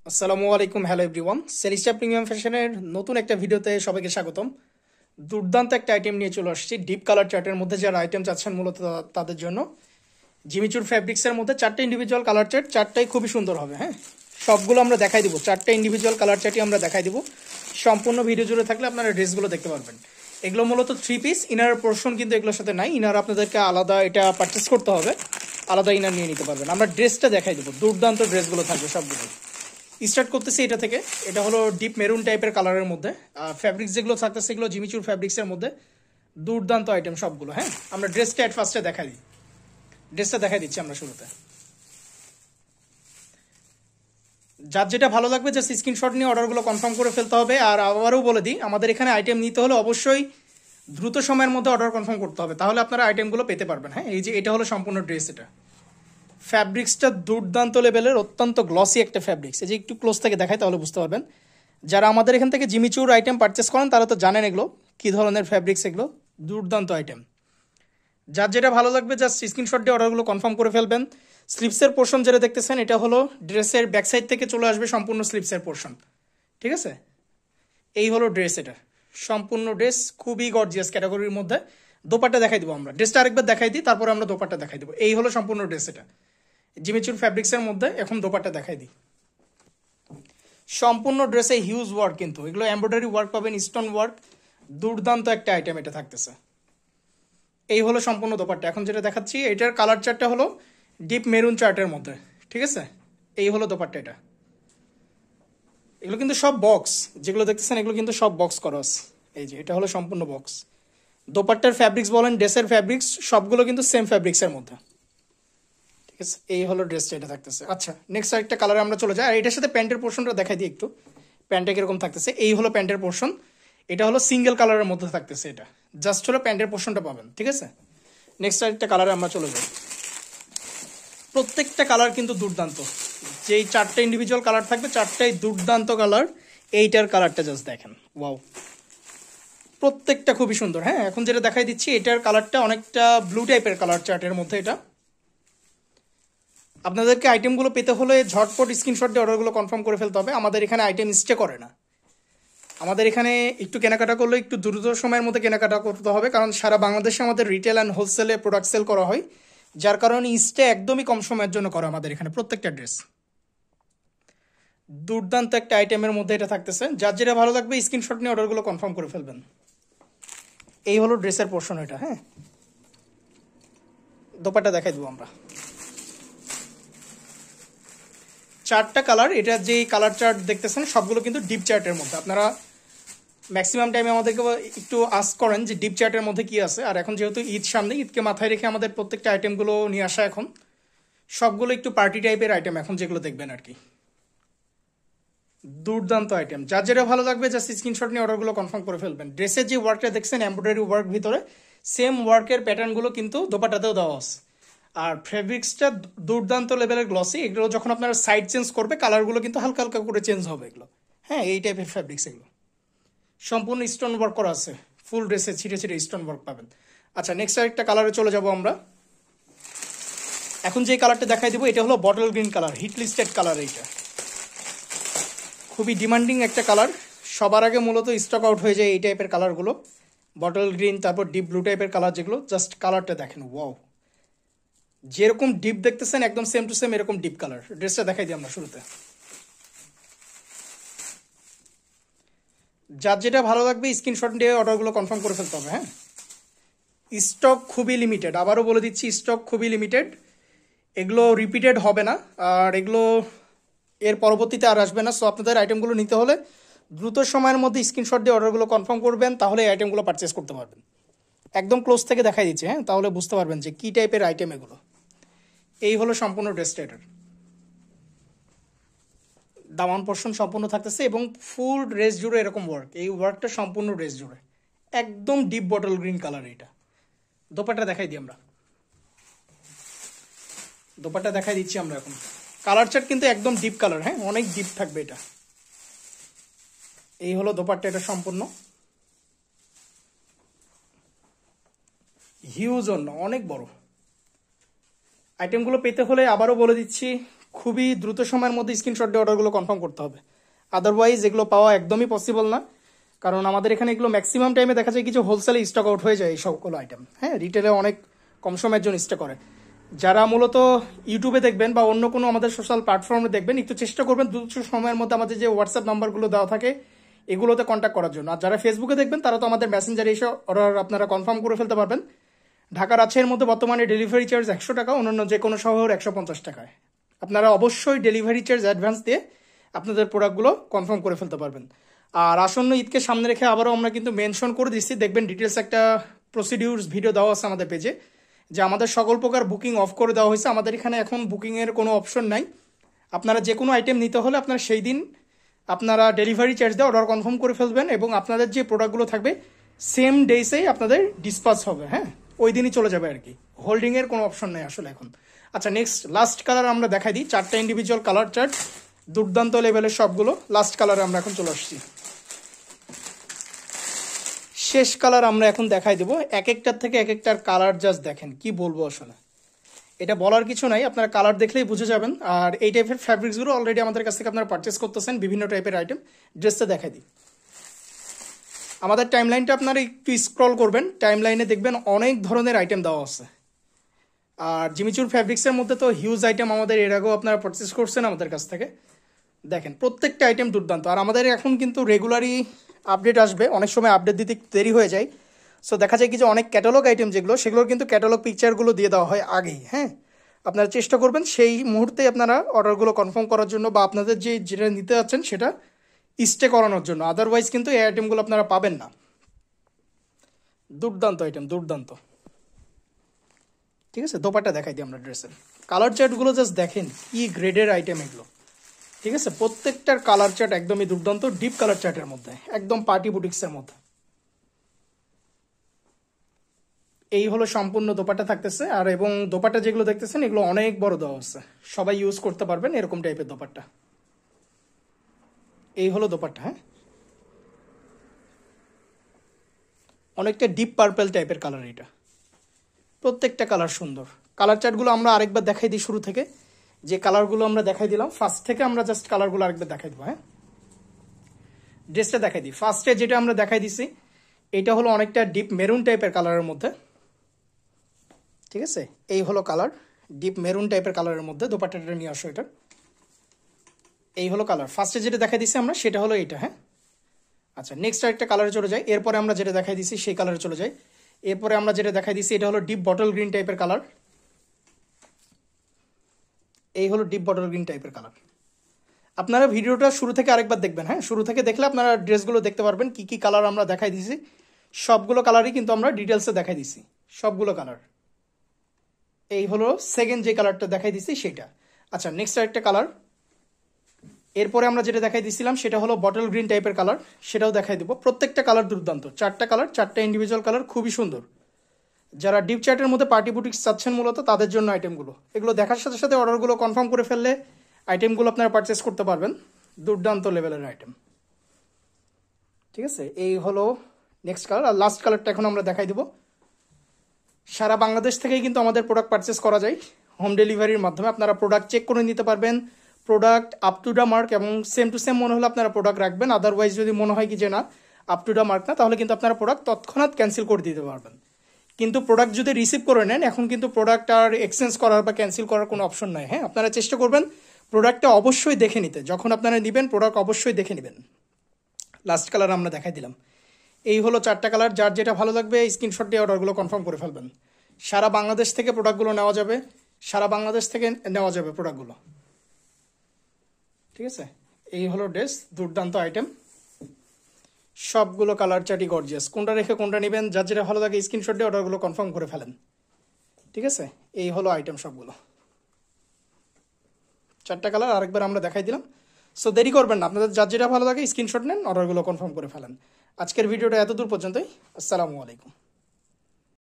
আসসালামু আলাইকুম, hello everyone. সেরিস্টা premium ফ্যাশনের নতুন একটা ভিডিওতে সবাইকে স্বাগতম। দুর্দান্ত একটা আইটেম নিয়ে চলে আসছি ডিপ কালার চার্টের মধ্যে। যারা আইটেম চাচ্ছেন মূলত তাদের জন্য জিমিচুর ফ্যাব্রিক্সের মধ্যে চারটে ইন্ডিভিজুয়াল কালার চার্ট, চারটাই খুবই সুন্দর হবে। হ্যাঁ, সবগুলো আমরা দেখাই দিব, চারটে ইন্ডিভিজুয়াল কালার চার্টই আমরা দেখাই দিব। সম্পূর্ণ ভিডিও জুড়ে থাকলে আপনারা ড্রেসগুলো দেখতে পারবেন। এগুলো মূলত থ্রি পিস, ইনার পোর্শন কিন্তু এগুলোর সাথে নাই। ইনার আপনাদেরকে আলাদা এটা পারচেস করতে হবে, আলাদা ইনার নিয়ে নিতে পারবেন। আমরা ড্রেসটা দেখাই দেবো, দুর্দান্ত ড্রেসগুলো থাকবে সবগুলো। স্টার্ট করতেছি এটা থেকে। এটা হলো ডিপ মেরুন টাইপের কালারের মধ্যে। ফ্যাব্রিক্স যেগুলো থাকতেছে এগুলো জিমিচুর ফ্যাব্রিক্সের মধ্যে। দুর্দান্ত আইটেম সবগুলো। হ্যাঁ, আমরা ড্রেসটা অ্যাট ফার্স্টে দেখাই দিই। ড্রেসটা দেখাই দিচ্ছি আমরা শুরুতে। যার যেটা ভালো লাগবে জাস্ট স্ক্রিনশট নিয়ে অর্ডারগুলো কনফার্ম করে ফেলতে হবে। আর আবারও বলে দিই, আমাদের এখানে আইটেম নিতে হলে অবশ্যই দ্রুত সময়ের মধ্যে অর্ডার কনফার্ম করতে হবে, তাহলে আপনারা আইটেমগুলো পেতে পারবেন। হ্যাঁ, এই যে এটা হলো সম্পূর্ণ ড্রেস। এটা ফ্যাব্রিক্সটা দুর্দান্ত লেভেলের, অত্যন্ত গ্লসি একটা ফ্যাব্রিক্স। এই যে একটু ক্লোজ থেকে দেখায় তাহলে বুঝতে পারবেন। যারা আমাদের এখান থেকে জিমিচুর আইটেম পারচেস করেন তারা তো জানেন এগুলো কী ধরনের ফ্যাব্রিক্স। এগুলো দুর্দান্ত আইটেম। যার যেটা ভালো লাগবে জাস্ট স্ক্রিনশট দিয়ে অর্ডারগুলো কনফার্ম করে ফেলবেন। স্লিপসের পোর্শন যেটা দেখতেছেন এটা হলো ড্রেসের ব্যাক সাইড থেকে চলে আসবে সম্পূর্ণ স্লিপসের পোর্শন। ঠিক আছে, এই হলো ড্রেস। এটা সম্পূর্ণ ড্রেস খুবই গর্জিয়াস ক্যাটাগরির মধ্যে। দোপাট্টা দেখাই দিব আমরা। ড্রেসটা আরেকবার দেখাই দিই, তারপরে আমরা দোপাট্টা দেখাই দিব। এই হলো সম্পূর্ণ ড্রেস। এটা জিমিচুর ফ্যাব্রিক্সের মধ্যে। এখন দোপাট্টা দেখাই দিই। সম্পূর্ণ ড্রেসে হিউজ ওয়ার্ক, কিন্তু এগুলো এমব্রয়ডারি ওয়ার্ক পাবেন, স্টোন ওয়ার্ক। দুর্দান্ত একটা আইটেম এটা থাকতেছে। এই হলো সম্পূর্ণ দোপাট্টা। এখন যেটা দেখাচ্ছি এটার কালার চার্টটা হলো ডিপ মেরুন চার্টের মধ্যে। ঠিক আছে, এই হলো দোপাট্টা। এটা এগুলো কিন্তু সব বক্স, যেগুলো দেখতেছেন এগুলো কিন্তু সব বক্স করা আছে। এই যে এটা হলো সম্পূর্ণ বক্স। দোপাট্টার ফ্যাব্রিক্স বলেন, ড্রেসের ফ্যাব্রিক্স সবগুলো কিন্তু সেম ফ্যাব্রিক্সের মধ্যে। ঠিক আছে, এই হলো ড্রেসটা এটা থাকতেছে। আচ্ছা, নেক্সট আরেকটা কালারে আমরা চলে যাই। আর এটার সাথে প্যান্টের পোর্শনটা দেখাই দিই একটু। প্যান্টটা কিরকম থাকতেছে, এই হলো প্যান্টের পোর্শন। এটা হলো সিঙ্গেল কালারের মধ্যে থাকতেছে। এটা জাস্ট হলো প্যান্টের পোর্শনটা পাবেন। ঠিক আছে, নেক্সট আরেকটা কালারে আমরা চলে যাই। প্রত্যেকটা কালার কিন্তু দুর্দান্ত। যেই চারটে ইন্ডিভিজুয়াল কালার থাকবে চারটাই দুর্দান্ত কালার। এইটার কালারটা জাস্ট দেখেন, ওয়াও, প্রত্যেকটা খুবই সুন্দর। হ্যাঁ, এখন যেটা দেখাই দিচ্ছি এটার কালারটা অনেকটা ব্লু টাইপের কালার চার্টের মধ্যে। এটা আপনাদেরকে আইটেমগুলো পেতে হলে ঝটপট স্ক্রিনশট দিয়ে অর্ডারগুলো কনফার্ম করে ফেলতে হবে। আমাদের এখানে আইটেম স্টে করে না। আমাদের এখানে একটু কেনাকাটা করলে একটু দ্রুত সময়ের মধ্যে কেনাকাটা করতে হবে, কারণ সারা বাংলাদেশে আমাদের রিটেল অ্যান্ড হোলসেলে প্রোডাক্ট সেল করা হয়, যার কারণে স্টে একদমই কম সময়ের জন্য করা আমাদের এখানে প্রত্যেকটা ড্রেস। দুর্দান্ত একটা আইটেমের মধ্যে এটা থাকতেছে। যার যেটা ভালো লাগবে স্ক্রিনশট নিয়ে অর্ডারগুলো কনফার্ম করে ফেলবেন। এই হলো ড্রেসের পোর্শন এটা। হ্যাঁ, দোপাট্টা দেখাই দেবো আমরা। চারটা কালার, এটা যেই কালার চার্ট দেখতেছেন সবগুলো কিন্তু ডিপ চার্টের মধ্যে। আপনারা ম্যাক্সিমাম টাইমে আমাদেরকে একটু আস্ক করেন যে ডিপ চার্টের মধ্যে কি আছে। আর এখন যেহেতু ঈদ সামনে, ঈদকে মাথায় রেখে আমাদের প্রত্যেকটা আইটেমগুলো নিয়ে আসা। এখন সবগুলো একটু পার্টি টাইপের আইটেম এখন যেগুলো দেখবেন আর কি। দুর্দান্ত আইটেম। যার যেটা ভালো লাগবে জাস্ট স্ক্রিনশট নিয়ে অর্ডারগুলো কনফার্ম করে ফেলবেন। ড্রেসের যে ওয়ার্কটা দেখছেন এমব্রয়ডারি ওয়ার্ক ভিতরে, সেম ওয়ার্কের প্যাটার্নগুলো কিন্তু দোপাট্টাতেও দেওয়া আছে। আর ফেব্রিক্সটা দুর্দান্ত লেভেলের গ্লসি। এগুলো যখন আপনারা সাইড চেঞ্জ করবে কালারগুলো কিন্তু হালকা হালকা করে চেঞ্জ হবে এগুলো। হ্যাঁ, এই টাইপের ফেব্রিক্স এগুলো। সম্পূর্ণ স্টোন ওয়ার্ক করা আছে, ফুল ড্রেসে ছিটে ছিটে স্টোন ওয়ার্ক পাবেন। আচ্ছা, নেক্সট আরেকটা কালারে চলে যাব আমরা। এখন যে কালারটা দেখাই দিব এটা হলো bottle green colour, hit listed colour. এইটা খুবই ডিমান্ডিং একটা কালার। সবার আগে মূলত স্টক আউট হয়ে যায় এই টাইপের কালারগুলো। বটল গ্রিন, তারপর ডিপ ব্লু টাইপের কালার যেগুলো, জাস্ট কালারটা দেখেন, ওয়াও, যেরকম ডিপ দেখতেছেন একদম সেম টু সেম এরকম ডিপ কালার। ড্রেসটা দেখাই দিই আমরা শুরুতে। যার যেটা ভালো লাগবে স্ক্রিনশট দিয়ে অর্ডারগুলো কনফার্ম করে ফেলতে হবে। হ্যাঁ, স্টক খুবই লিমিটেড, আবারও বলে দিচ্ছি স্টক খুবই লিমিটেড। এগুলো রিপিটেড হবে না, আর এগুলো এর পরবর্তীতে আর আসবে না। সো আপনাদের আইটেমগুলো নিতে হলে দ্রুত সময়ের মধ্যে স্ক্রিনশট দিয়ে অর্ডারগুলো কনফার্ম করবেন, তাহলে এই আইটেমগুলো পারচেস করতে পারবেন। একদম ক্লোজ থেকে দেখাই দিচ্ছি। হ্যাঁ, তাহলে বুঝতে পারবেন যে কী টাইপের আইটেম এগুলো। এই হলো সম্পূর্ণ ড্রেসটা। এটার দামান পোর্শন সম্পূর্ণ থাকতেছে এবং ফুল ড্রেস জুড়ে এরকম ওয়ার্ক। এই ওয়ার্কটা সম্পূর্ণ ড্রেস জুড়ে একদম ডিপ বটল গ্রিন কালার। এটা দোপাট্টা দেখাই দিই আমরা। দোপাট্টা দেখাই দিচ্ছি আমরা এখন। কালার চার্ট কিন্তু একদম ডিপ কালার। হ্যাঁ, অনেক ডিপ থাকবে এটা। এই হলো দোপাট্টা। এটা সম্পূর্ণ হিউজ, অন্য অনেক বড়। আইটেমগুলো পেতে হলে আবারও বলে দিচ্ছি খুবই দ্রুত সময়ের মধ্যে স্ক্রিনশট দিয়ে অর্ডারগুলো কনফার্ম করতে হবে, আদারওয়াইজ এগুলো পাওয়া একদমই পসিবল না। কারণ আমাদের এখানে এগুলো ম্যাক্সিমাম টাইমে দেখা যায় কিছু হোলসেলে স্টক আউট হয়ে যায় এই সবগুলো আইটেম। হ্যাঁ, রিটেলে অনেক কম সময়ের জন্য স্টক করে। যারা মূলত ইউটিউবে দেখবেন বা অন্য কোনো আমাদের সোশ্যাল প্ল্যাটফর্মে দেখবেন, একটু চেষ্টা করবেন দ্রুত সময়ের মধ্যে আমাদের যে হোয়াটসঅ্যাপ নাম্বারগুলো দেওয়া থাকে এগুলোতে কন্ট্যাক্ট করার জন্য। আর যারা ফেসবুকে দেখবেন তারা তো আমাদের মেসেঞ্জারে এসে অর্ডার আপনারা কনফার্ম করে ফেলতে পারবেন। ঢাকা রাজশাহীর মধ্যে বর্তমানে ডেলিভারি চার্জ 100 টাকা, অন্যান্য যে কোনো শহর 150 টাকায়। আপনারা অবশ্যই ডেলিভারি চার্জ অ্যাডভান্স দিয়ে আপনাদের প্রোডাক্টগুলো কনফার্ম করে ফেলতে পারবেন। আর আসন্ন ঈদকে সামনে রেখে আবারও আমরা কিন্তু মেনশন করে দিচ্ছি, দেখবেন ডিটেলস একটা প্রসিডিউরস ভিডিও দেওয়া আছে আমাদের পেজে, যে আমাদের সকল প্রকার বুকিং অফ করে দেওয়া হয়েছে। আমাদের এখানে এখন বুকিংয়ের কোনো অপশন নাই। আপনারা যে কোনো আইটেম নিতে হলে আপনারা সেই দিন আপনারা ডেলিভারি চার্জ দিয়ে অর্ডার কনফার্ম করে ফেলবেন এবং আপনাদের যে প্রোডাক্টগুলো থাকবে সেম ডেসেই আপনাদের ডিসপাচ হবে। হ্যাঁ, ওই দিনই চলে যাবে আর কি, হোল্ডিংয়ের কোনো অপশন নেই আসলে এখন। আচ্ছা, নেক্সট লাস্ট কালার আমরা দেখাই দিই। 4টা ইন্ডিভিজুয়াল কালার চার্ট, দুর্দান্ত লেভেলের সবগুলো। লাস্ট কালারে আমরা এখন চলে আসছি, শেষ কালার আমরা এখন দেখাই দেবো। এক একটার থেকে এক একটার কালার জাস্ট দেখেন, কি বলবো আসলে, এটা বলার কিছু নাই, আপনারা কালার দেখলেই বুঝে যাবেন। আর এই টাইপের ফ্যাব্রিক্সগুলো অলরেডি আমাদের কাছ থেকে আপনারা পারচেস করতেছেন, বিভিন্ন টাইপের আইটেম। ড্রেসটা দেখাই দিই। আমাদের টাইমলাইনটা আপনারা একটু স্ক্রল করবেন, টাইমলাইনে দেখবেন অনেক ধরনের আইটেম দেওয়া আছে। আর জিমিচুর ফ্যাব্রিক্সের মধ্যে তো হিউজ আইটেম আমাদের এর আগেও আপনারা পারচেস করছেন আমাদের কাছ থেকে। দেখেন প্রত্যেকটা আইটেম দুর্দান্ত। আর আমাদের এখন কিন্তু রেগুলারই আপডেট আসবে, অনেক সময় আপডেট দিতে দেরি হয়ে যায়। সো দেখা যায় কি যে অনেক ক্যাটালগ আইটেম যেগুলো, সেগুলোর কিন্তু ক্যাটালগ পিকচারগুলো দিয়ে দেওয়া হয় আগেই। হ্যাঁ, আপনারা চেষ্টা করবেন সেই মুহূর্তে আপনারা অর্ডারগুলো কনফার্ম করার জন্য বা আপনাদের যেটা নিতে যাচ্ছেন সেটা স্টে করানোর জন্য, আদারওয়াইজ কিন্তু এই আইটেমগুলো আপনারা পাবেন না। দুর্দান্ত আইটেম, দুর্দান্ত। ঠিক আছে, দোপাট্টা দেখাই দিই আমরা ড্রেসের। কালার চার্টগুলো জাস্ট দেখেন কি গ্রেডের আইটেম এগুলো। ঠিক আছে, প্রত্যেকটার কালার চার্ট একদমই দুর্দান্ত, ডিপ কালার চার্টের মধ্যে, একদম পার্টি বুটিক্সের মধ্যে। এই হলো সম্পূর্ণ দোপাট্টা থাকতেছে। আর এবং দোপাট্টা যেগুলো দেখতেছেন এগুলো অনেক বড় দেওয়া আছে, সবাই ইউজ করতে পারবেন এরকম টাইপের দোপাট্টা। এই হলো দোপাট্টা। হ্যাঁ, অনেকটা ডিপ পার্পল টাইপের কালার এটা। প্রত্যেকটা কালার সুন্দর। কালার চার্টগুলো আমরা আরেকবার দেখাই দিই শুরু থেকে, যে কালারগুলো আমরা দেখাই দিলাম ফার্স্ট থেকে আমরা জাস্ট কালারগুলো আরেকবার দেখাই দেবো। হ্যাঁ, ড্রেসটা দেখাই দিই। ফার্স্টে যেটা আমরা দেখাই দিছি এটা হলো অনেকটা ডিপ মেরুন টাইপের কালারের মধ্যে। ঠিক আছে, এই হলো কালার, ডিপ মেরুন টাইপের কালারের মধ্যে। দোপাট্টাটা নিয়ে আসো এটা। এই হলো কালার। ফার্স্টে যেটা দেখাই দিছি আমরা সেটা হলো এটা। হ্যাঁ, আচ্ছা, নেক্সট আরেকটা কালারে চলে যাই। এরপরে আমরা যেটা দেখাই দিছি সেই কালারে চলে যাই। এরপরে আমরা যেটা দেখাই দিছি এটা হলো ডিপ বটল গ্রিন টাইপের কালার। এই হলো ডিপ বটল গ্রিন টাইপের কালার। আপনারা ভিডিওটা শুরু থেকে আরেকবার দেখবেন। হ্যাঁ, শুরু থেকে দেখলে আপনারা ড্রেসগুলো দেখতে পারবেন কি কি কালার আমরা দেখাই দিছি। সবগুলো কালারই কিন্তু আমরা ডিটেলসে দেখাই দিছি, সবগুলো কালার। এই হলো সেকেন্ড যে কালারটা দেখাই দিছি সেটা। আচ্ছা, নেক্সট আরেকটা কালার। এরপরে আমরা যেটা দেখাই দিছিলাম সেটা হলো বটল গ্রিন টাইপের কালার, সেটাও দেখাই দেবো। প্রত্যেকটা কালার দুর্দান্ত, 4টা কালার, 4টা ইন্ডিভিজুয়াল কালার, খুবই সুন্দর। যারা ডিপ চার্টের মধ্যে পার্টি বুটিক্স চাচ্ছেন মূলত তাদের জন্য আইটেমগুলো। এগুলো দেখার সাথে সাথে অর্ডারগুলো কনফার্ম করে ফেললে আইটেমগুলো আপনারা পারচেস করতে পারবেন। দুর্দান্ত লেভেলের আইটেম। ঠিক আছে, এই হলো নেক্সট কালার। আর লাস্ট কালারটা এখন আমরা দেখাই দেবো। সারা বাংলাদেশ থেকেই কিন্তু আমাদের প্রোডাক্ট পারচেস করা যায় হোম ডেলিভারির মাধ্যমে। আপনারা প্রোডাক্ট চেক করে নিতে পারবেন, product up to the mark এবং সেম টু সেম মনে হলে আপনারা প্রোডাক্ট রাখবেন। আদারওয়াইজ যদি মনে হয় কি যে না আপ টু দ্য মার্ক না, তাহলে কিন্তু আপনারা প্রোডাক্ট তৎক্ষণাৎ ক্যান্সেল করে দিতে পারবেন। কিন্তু প্রোডাক্ট যদি রিসিভ করে নেন, এখন কিন্তু প্রোডাক্ট আর এক্সচেঞ্জ করার বা ক্যান্সেল করার কোনো অপশন নাই। হ্যাঁ, আপনারা চেষ্টা করবেন প্রোডাক্টটা অবশ্যই দেখে নিতে। যখন আপনারা নেবেন প্রোডাক্ট অবশ্যই দেখে নেবেন। লাস্ট কালার আমরা দেখাই দিলাম। এই হলো 4টা কালার। যার যেটা ভালো লাগবে স্ক্রিনশট দিয়ে অর্ডারগুলো কনফার্ম করে ফেলবেন। সারা বাংলাদেশ থেকে প্রোডাক্টগুলো নেওয়া যাবে, সারা বাংলাদেশ থেকে নেওয়া যাবে প্রোডাক্টগুলো। ঠিক আছে, এই হলো ড্রেস, দুর্দান্ত আইটেম। সবগুলো কালার চার্টই গর্জিয়াস। কোনটা রেখে কোনটা নেবেন, যার যেটা ভালো লাগে স্ক্রিনশট দিয়ে অর্ডারগুলো কনফার্ম করে ফেলেন। ঠিক আছে, এই হলো আইটেম সবগুলো। 4টা কালার আরেকবার আমরা দেখাই দিলাম। সো দেরি করবেন না, আপনাদের যার যেটা ভালো লাগে স্ক্রিনশট নেন, অর্ডারগুলো কনফার্ম করে ফেলেন। আজকের ভিডিওটা এত দূর পর্যন্তই। আসসালামু আলাইকুম।